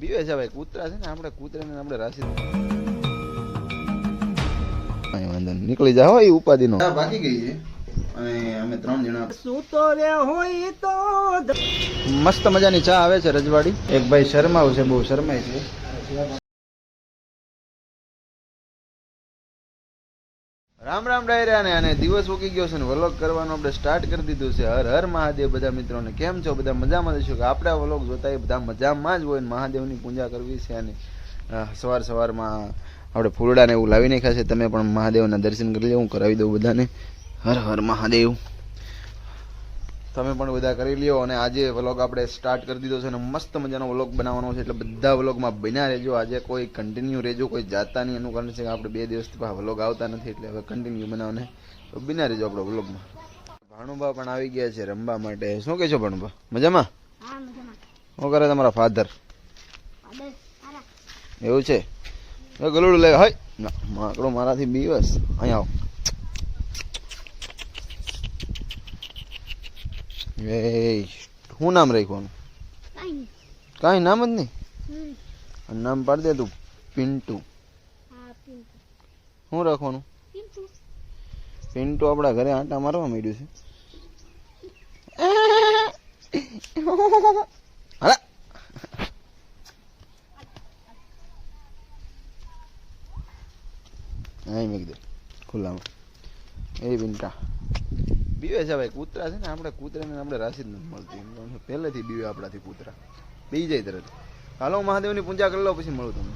બીવે છે ભાઈ કૂતરા છે ને આપણે કૂતરાને આપણે રાશિ વાંધો નીકળી જાવ એ ઉપાધિનો બાકી ગઈ છે અને અમે 3 જણા સૂતો રે હોય તો મસ્ત મજાની ચા આવે છે રજવાડી એક ભાઈ શરમાવ છે બહુ શરમાય છે રામ રામ ડાયરા ને અને દિવસ ઉગી ગયો છે ને વ્લોગ કરવાનું આપણે સ્ટાર્ટ કરી દીધું છે હર હર મહાદેવ બધા મિત્રોને કેમ છો બધા મજામાં જશો કે આપણે આ વ્લોગ જોતા એ બધા મજામાં જ હોય ને મહાદેવની પૂજા કરવી છે અને સવારમાં આપણે ફૂલડાને એવું લાવી નાખ્યા છે તમે પણ મહાદેવના દર્શન કરી લો હું કરાવી દઉં બધાને હર હર મહાદેવ તમે પણ બધા કરી લ્યો અને આજે વ્લોગ આપણે સ્ટાર્ટ કરી દીધો છે અને મસ્ત મજાનો વ્લોગ બનાવવાનો છે એટલે બધા વ્લોગમાં બન્યા રહેજો આજે કોઈ કન્ટિન્યુ રહેજો કોઈ જાતા નહીં એનું કારણ છે કે આપણે 2 દિવસથી વ્લોગ આવતા નથી એટલે હવે કન્ટિન્યુ બનાવવાને તો બન્યા રહેજો આપણો વ્લોગમાં ભાણુબા પણ આવી ગયા છે રમવા માટે શું કહે છો ભાણુબા મજામાં શું કરે તમારા ફાધર એવું છે ગલુડું લે હાય ના માકડો મારાથી બીવસ અહીંયા આવો એ શું નામ રાખ્યું કાંઈ નામ જ નહીં નામ પાડી દે તું પિન્ટુ શું રાખવાનું પિન્ટુ આપણા ઘરે આંટા મારવા માંડ્યું છે હાલા અહીં મેં કીધું ખુલ્લામાં એ પિન્ટા બીવે છે ભાઈ કૂતરા છે ને આપણે કૂતરાને આપણે રાશિ જ નથી મળતી પહેલેથી બીવે આપણાથી કૂતરા બી જાય તરત હાલો મહાદેવની પૂજા કરી લો પછી મળું તમને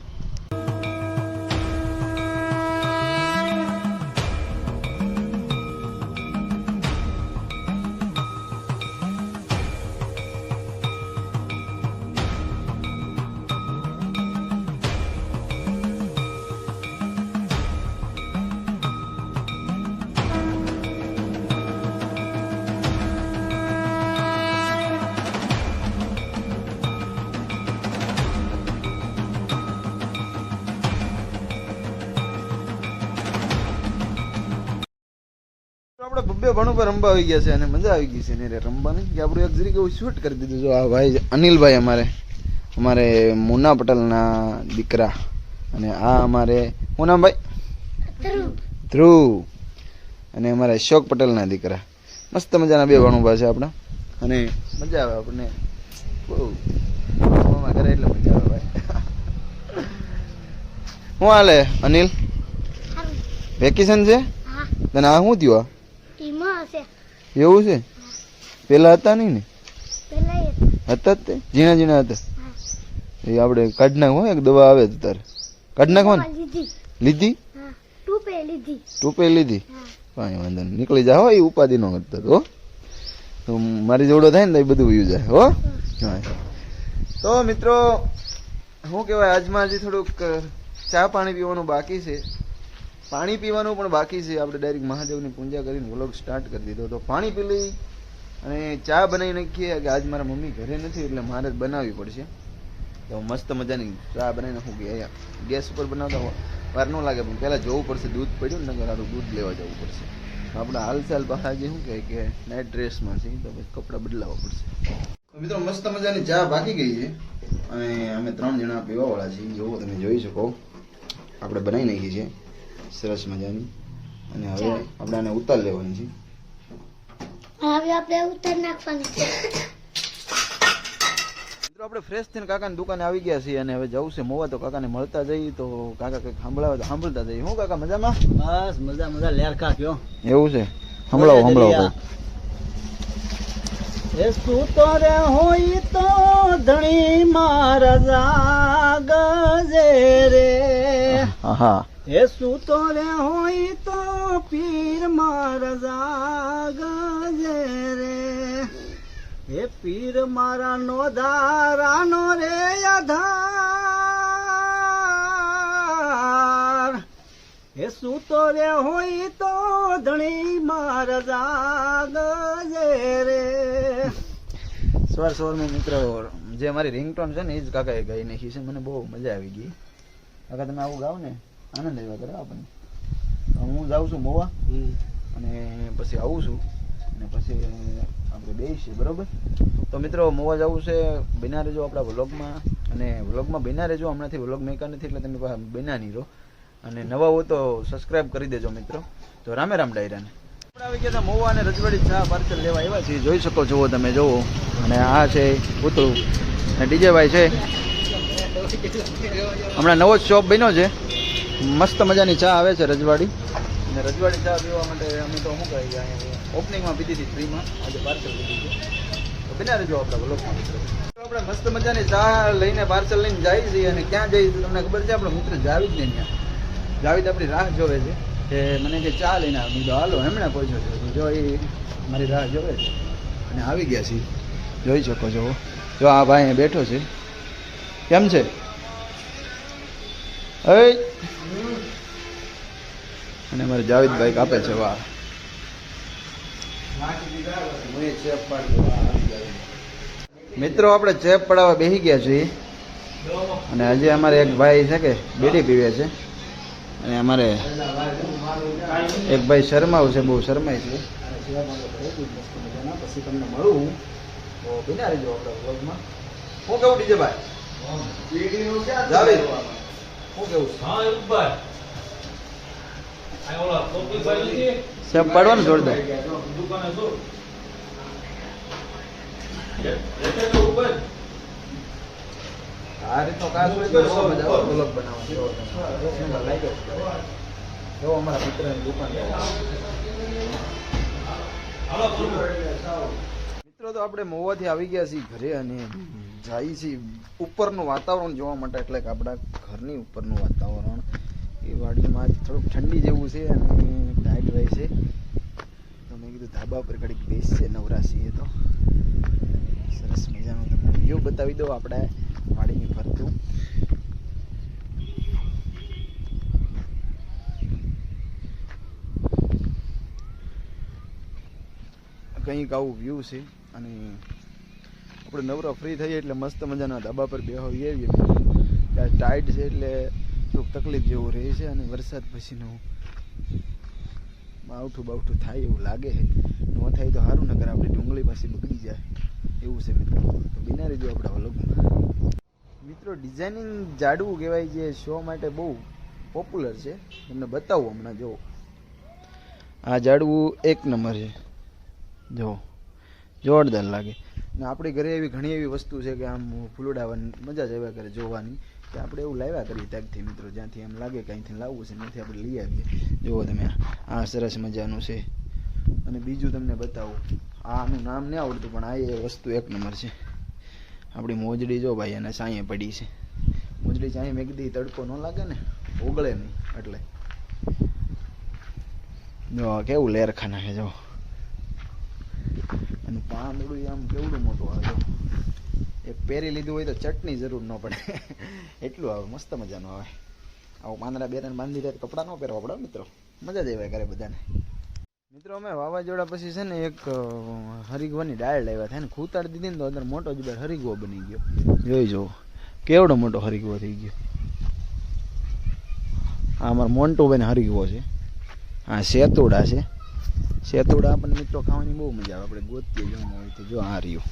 આપણે બબ્બે ભણું પર રમવા આવી ગયા છે અને મજા આવી ગઈ છે ને રમવાની કે આપણું એક જરીક એવું શૂટ કરી દીધું જો આ ભાઈ અનિલભાઈ અમારે મુન્ના પટેલના દીકરા અને આ અમારે શું નામ ભાઈ ધ્રુવ અને અમારે અશોક પટેલના દીકરા મસ્ત મજાના 2 ભણુભા છે આપણા અને મજા આવે આપણને બહુ કરે એટલે મજા આવે ભાઈ શું હાલે અનિલ વેકેશન છે તને આ શું થયું એવું છે પેલા હતા નહીં ને હતા જ તે ઝીણા ઝીણા હતા એ આપણે કાઢી નાખો એક દવા આવે તો તારે કાઢી નાખવાની લીધી ટૂપે લીધી કાંઈ વાંધો નહીં નીકળી જાય હો એ ઉપાધિ નો કરતા તો મારી જોડો થાય ને તો એ બધું વયું જાય હો હા તો મિત્રો શું કહેવાય આજમાં હજી થોડુંક ચા પાણી પીવાનું બાકી છે પાણી પીવાનું પણ બાકી છે આપણે ડાયરેક્ટ મહાદેવની પૂજા કરીને વ્લોગ સ્ટાર્ટ કરી દીધો તો પાણી પી લઈ અને ચા બનાવી નાખીએ કે આજ મારા મમ્મી ઘરે નથી એટલે મારે જ બનાવવી પડશે તો મસ્ત મજાની ચા બનાવી નાખું કે અહીંયા ગેસ ઉપર બનાવતા વાર ન લાગે પણ પહેલાં જોવું પડશે દૂધ પડ્યું ને સારું દૂધ લેવા જવું પડશે આપણે હાલચાલ પાછા જે શું કહે કે નાઇટ ડ્રેસમાં છે તો પછી કપડાં બદલાવવા પડશે મિત્રો મસ્ત મજાની ચા બાકી ગઈ છે અને અમે 3 જણા પીવાવાળા છીએ જોવો તમે જોઈ શકો આપણે બનાવી નાખી છે સરસ મજાની અને હવે આપણે આને ઉતાર લેવાની છે હવે આપણે ઉતાર નાખવાની છે મિત્રો આપણે ફ્રેશ થઈને કાકાની દુકાને આવી ગયા છીએ અને હવે જવું છે મોવા તો કાકાને મળતા જઈએ તો કાકા કંઈક સાંભળાવે તો સાંભળતા જઈએ હું કાકા મજામાં બસ મજા લેરકા કયો એવું છે સંભળાવો ભાઈ એ સૂતો રે હોય તો ધણી મારા જાગજે રે હા એ સૂતો રે હોય તો પીર મારા જાગજે રે એ પીર મારા નો ધારાનો રે આધાર એ સૂતો રે હોય તો ધણી મારા જાગજે રે સવારમાં મિત્રો જે મારી રિંગટોન છે ને એ જ કાકાએ ગાઈ નાખી છે મને બહુ મજા આવી ગઈ કાકા તમે આવું ગાઓ ને આનંદ આવ્યા કરે આપણને હું જાઉં છું મોવા અને પછી આવું છું અને પછી આપણે બેસીએ બરોબર તો મિત્રો મોવા જવું છે બન્યા રહેજો આપણા વ્લોગમાં અને વ્લોગમાં બન્યા રહેજો. હમણાંથી વ્લોગ મેકા નથી એટલે તમે બન્યા નહીં રહો. અને નવા હો તો સબસ્ક્રાઈબ કરી દેજો મિત્રો. તો રામે રામ ડાયરાને આપણે આવી ગયા હતા મહુવા અને રજવાડી ચા પાર્સલ લેવા આવ્યા છીએ. જોઈ શકો છો તમે જોવો. અને આ છે પૂતળું અને ડીજે ભાઈ છે. હમણાં નવો જ શોપ બન્યો છે. મસ્ત મજાની ચા આવે છે રજવાડી. અને રજવાડી ચા પીવા માટે અમે તો શું કહી ગયા ઓપનિંગમાં પીધી હતી ફ્રીમાં. આજે પાર્સલ લીધી છે. તો બન્યા રહેજો આપણા વ્લોગમાં મિત્રો. આપણે મસ્ત મજાની ચા લઈને પાર્સલ લઈને જઈએ છીએ. અને ક્યાં જઈએ તમને ખબર છે? આપણો મિત્ર જાવીદ ને ત્યાં. જાવીદ આપણી રાહ જોવે છે કે મને કે ચા લઈને આવી તો હાલો એમણે પહોંચ્યો છે. જો એ મારી રાહ જોવે છે અને આવી ગયા છીએ. જોઈ શકો છો. જો આ ભાઈ અહીં બેઠો છે. કેમ છે? અને અમારે જાવેદભાઈ કાપે છે. વાહ મિત્રો આપણે ચેપ પડાવવા બેસી ગયા છીએ. અને હજી અમારે એક ભાઈ છે કે બીડી પીવે છે. અને અમારે એક ભાઈ શરમાવું છે, બહુ શરમાય છે. પછી તમને મળું તો બિના રહેજો આપણા વ્લોગમાં. શું કેવું ડીજે ભાઈ? જાવેદ શું કેવું? સેપ પાડવાનું જોરદાર. આ રીતનો કાચ હોય તો બહુ મજા આવે વ્લોગ બનાવવાનો. જો અમારા મિત્રની દુકાન. મિત્રો તો આપણે મહુવાથી આવી ગયા છીએ ઘરે અને જઈએ છીએ ઉપરનું વાતાવરણ જોવા માટે. એટલે કે આપણા ઘરની ઉપરનું વાતાવરણ એ વાડીમાં થોડુંક ઠંડી જેવું છે અને ટાઈટ રહે છે. તો મેં કીધું ધાબા પર ઘડીક બેસશે નવરા છીએ તો સરસ મજાનું તમને વ્યૂ બતાવી દો આપણે વાડીની ફરતું. કંઈક આવું વ્યૂ છે. અને આપણે નવરા ફ્રી થઈએ એટલે મસ્ત મજાના ધાબા પર બેહવી આવીએ. ત્યાં ટાઈટ છે એટલે થોડુંક તકલીફ જેવું રહે છે. અને વરસાદ પછીનું બાવઠું બાવઠું થાય એવું લાગે છે. ન થાય તો સારું, નકર આપણી ડુંગળી પાછી બગડી જાય એવું છે મિત્રો. તો બિના રહેજો આપણા વ્લોગમાં. મિત્રો ડિઝાઇનિંગ જાડવું કહેવાય જે શો માટે બહુ પોપ્યુલર છે. તમને બતાવું હમણાં. જો આ જાડવું એક નંબર છે. જો જોરદાર લાગે. ને આપણી ઘરે એવી ઘણી એવી વસ્તુ છે કે આમ ફૂલડાવાની મજા જ આવ્યા કરે જોવાની. કે આપણે એવું લાવ્યા કરીએ ત્યાંથી મિત્રો. જ્યાંથી એમ લાગે કે અહીંથી લાવવું છે ત્યાંથી આપણે લઈ આવીએ. જુઓ તમે આ સરસ મજાનું છે. અને બીજું તમને બતાવું. આનું નામ નહીં આવડતું પણ આ એ વસ્તુ એક નંબર છે. આપણી મોજડી જો ભાઈ અને સાંયે પડી છે. મોજડી સાંયે મેં કીધી તડકો ન લાગે ને, ઓગળે નહીં એટલે. જો કેવું લેરખા નાખે જો. અને પાંદડું આમ કેવડું મોટું આવે. એક પહેરી લીધું હોય તો ચટણી જરૂર ન પડે એટલું આવે. મસ્ત મજાનું આવે. આવું પાંદડા બેરાને બાંધી દે કપડાં ન પહેરવા પડે મિત્રો. મજા જ આવે કરે બધાને. મિત્રો અમે વાવાઝોડા પછી છે ને એક હરિગવાની ડાળ લાવ્યા થાય ને ખૂતાડી દીધી ને તો અંદર મોટો જ હરિગવો બની ગયો. જોઈ જુઓ કેવડો મોટો હરિગવો થઈ ગયો. આ અમારો મોન્ટુભાઈ હરિગવો છે. હા સેતુડા છે. સેતુડા આપણને મિત્રો ખાવાની બહુ મજા આવે. આપણે ગોતીએ જવાનું હોય તો જો આ રહ્યું.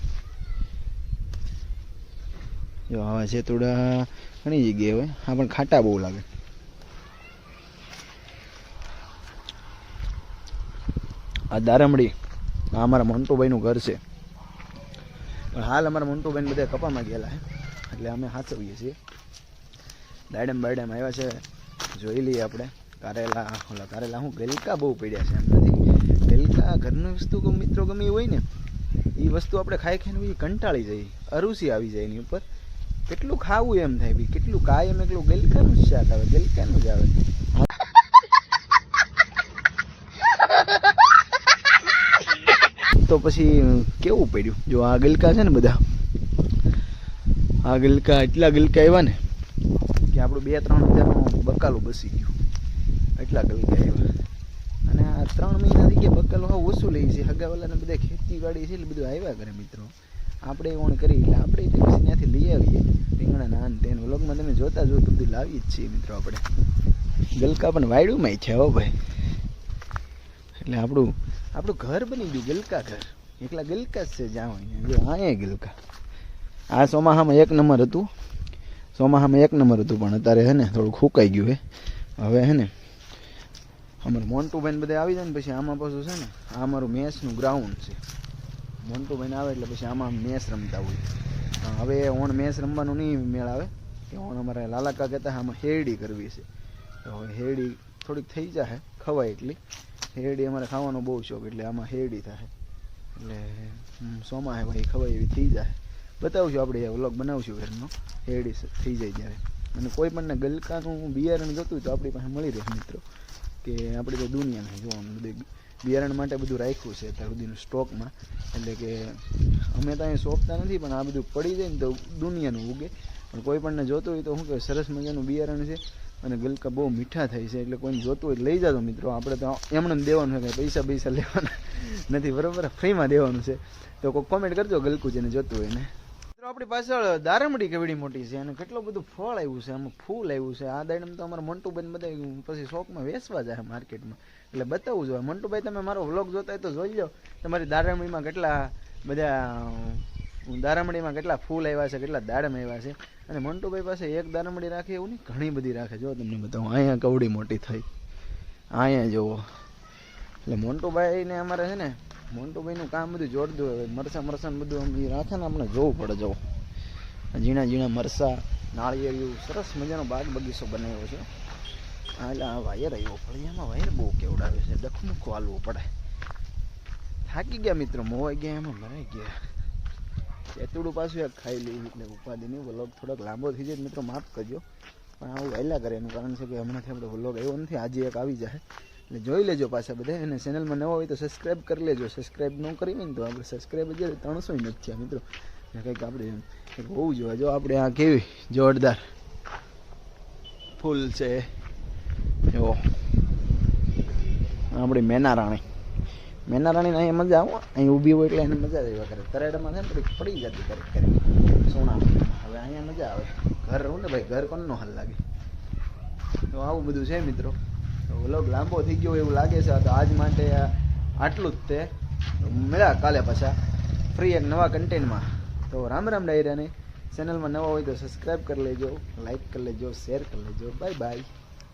જો આવા સેતુડા ઘણી જગ્યાએ હોય. હા પણ ખાટા બહુ લાગે. આ દારમડી આ અમારા મોન્ટુભાઈનું ઘર છે. પણ હાલ અમારા મોન્ટુભાઈને બધા કપામાં ગયેલા છે એટલે અમે સાચવીએ છીએ. દાડમ બાડમ આવ્યા છે. જોઈ લઈએ આપણે. કારેલા ઓલા કારેલા શું ગલકા બહુ પડ્યા છે. એમ નથી ગલકા ઘરની વસ્તુ મિત્રો ગમે હોય ને એ વસ્તુ આપણે ખાઈ ખાઈને કંટાળી જઈએ. અરુસી આવી જાય એની ઉપર. કેટલું ખાવું એમ થાય બી. કેટલું કાયમ એકલું ગલકાનું જ શાક આવે. ગલકાનું જ આવે. તો પછી કેવું પડ્યું. જો આ ગલકા છે ને બધા. આ ગલકા એટલા ગલકા આવ્યા ને કે આપણું 2-3 હજારનું બકાલું બસી ગયું. એટલા ગલકા આવ્યા. અને આ 3 મહિના થઈ ગયા બકાલું હા ઓછું લઈ છે. હગાવાલાને બધા ખેતીવાડી છે એટલે બધું આવ્યા કરે મિત્રો. આપણે ઓણ કરી એટલે આપણે પછી ત્યાંથી લઈ આવીએ. રીંગણા નાન તેને વ્લોગમાં તમે જોતા જો તો બધું લાવીએ જ છીએ મિત્રો. આપણે ગલકા પણ વાયડુંમાં છે હો ભાઈ. એટલે આપણું ઘર બની ગયું ગલકા ઘર. એકલા ગલકા જ છે જ્યાં હોય. જો અહીંયા ગલકા. આ ચોમાસામાં એક નંબર હતું. ચોમાસામાં એક નંબર હતું, પણ અત્યારે હે ને થોડુંક સુકાઈ ગયું હે. હવે હે ને અમારે મોન્ટુભાઈ બધા આવી જાય ને પછી આમાં પાછું છે ને આ અમારું મેચનું ગ્રાઉન્ડ છે. મોન્ટુભાઈને આવે એટલે પછી આમાં મેચ રમતા હોય. હવે ઓણ મેચ રમવાનું નહીં મેળ આવે કે ઓણ અમારે લાલાકા કહેતા આમાં હેરડી કરવી છે. તો હવે હેરડી થોડીક થઈ જાય ખવાય એટલી. હેરડી અમારે ખાવાનો બહુ શોખ એટલે આમાં હેરડી થાય એટલે સોમાં હે ભાઈ ખવાય એવી થઈ જાય. બતાવશું આપણે વ્લોગ બનાવશું ઘરનો હેરડી થઈ જાય ત્યારે. અને કોઈ પણને ગલકાનું બિયારણ જોતું હોય તો આપણી પાસે મળી રહે મિત્રો, કે આપણે તો દુનિયાને જોવાનું બધું બિયારણ માટે બધું રાખ્યું છે અત્યાર સુધીનું સ્ટોકમાં. એટલે કે અમે તો અહીં સોંપતા નથી, પણ આ બધું પડી જાય ને તો દુનિયાનું ઉગે. પણ કોઈ પણને જોતું હોય તો શું કહે સરસ મજાનું બિયારણ છે અને ગલકા બહુ મીઠા થાય છે. એટલે કોઈને જોતું હોય લઈ જાતો મિત્રો. આપણે તો એમને દેવાનું છે, કંઈ પૈસા લેવાના નથી, બરાબર, ફ્રીમાં દેવાનું છે. તો કોઈ કોમેન્ટ કરજો ગલકું જેને જોતું હોય ને. આપણી પાછળ દારમડી કેવડી મોટી છે અને કેટલું બધું ફળ આવ્યું છે, આમાં ફૂલ આવ્યું છે. આ દાડમ તો અમારા મંટુભાઈ બધા પછી શોખમાં વેચવા જાય માર્કેટમાં, એટલે બતાવવું જોઈએ. મંટુભાઈ તમે મારો વ્લોગ જોતા હોય તો જોઈ લો તમારી દારમડીમાં કેટલા બધા દારમડીમાં કેટલા ફૂલ આવ્યા છે, કેટલા દાડમ આવ્યા છે. અને મંટુભાઈ પાસે એક દારમડી રાખે એવું નહીં, ઘણી બધી રાખે. જો તમને બતાવું, અહીંયા કવડી મોટી થઈ, અહીંયા જુઓ. એટલે મોન્ટુભાઈને અમારે છે ને મોન્ટુભાઈનું કામ બધું જોડતું હોય. મરસા બધું આમ એ રાખે ને આપણે જોવું પડે. જો ઝીણા મરસા, નાળિયેરિયું, સરસ મજાનો બાગ બગીચો બનાવ્યો છે. હા એટલે આ વાયર આવ્યો પડે, એમાં વાયર બહુ કેવડાવે છે, ડખમુખો હાલવું પડે. થાકી ગયા મિત્રો, મોવાઈ ગયા, એમાં મરાઈ ગયા. એતુડું પાછું એક ખાઈ લેવું એટલે ઉપાધિની. વ્લોગ થોડોક લાંબો થઈ જાય મિત્રો, માફ કરજો. પણ આવું વહેલા કરે એનું કારણ છે કે હમણાંથી આપણે વ્લોગ આવ્યો નથી, આજે એક આવી જાય. એટલે જોઈ લેજો પાછા બધા. અને ચેનલમાં નવા હોય તો સબસ્ક્રાઈબ કરી લેજો. સબસ્ક્રાઈબ ન કરી હોય ને તો આપણે સબસ્ક્રાઈબ જ 300 નથી થયા મિત્રો. કંઈક આપણે હોવું જોઈએ. જો આપણે આ કેવી જોરદાર ફૂલ છે. જો આપણી મેના રાણી અહીંયા મજા આવો, અહીં ઊભી હોય એટલે એને મજા જ આવ્યા કરે. તરેડામાં છે ને થોડીક પડી જતી કરી સોનામાં. હવે અહીંયા મજા આવે. ઘર રહું ને ભાઈ, ઘર કોનો હાલ લાગે. તો આવું બધું છે મિત્રો. વ્લોગ લાંબો થઈ ગયો એવું લાગે છે. તો આજ માટે આટલું જ તે. મળ્યા કાલે પાછા ફ્રી એક નવા કન્ટેન્ટમાં. તો રામ ડાયરાને. ચેનલમાં નવા હોય તો સબસ્ક્રાઈબ કરી લેજો, લાઈક કરી લેજો, શેર કરી લેજો. Bye bye.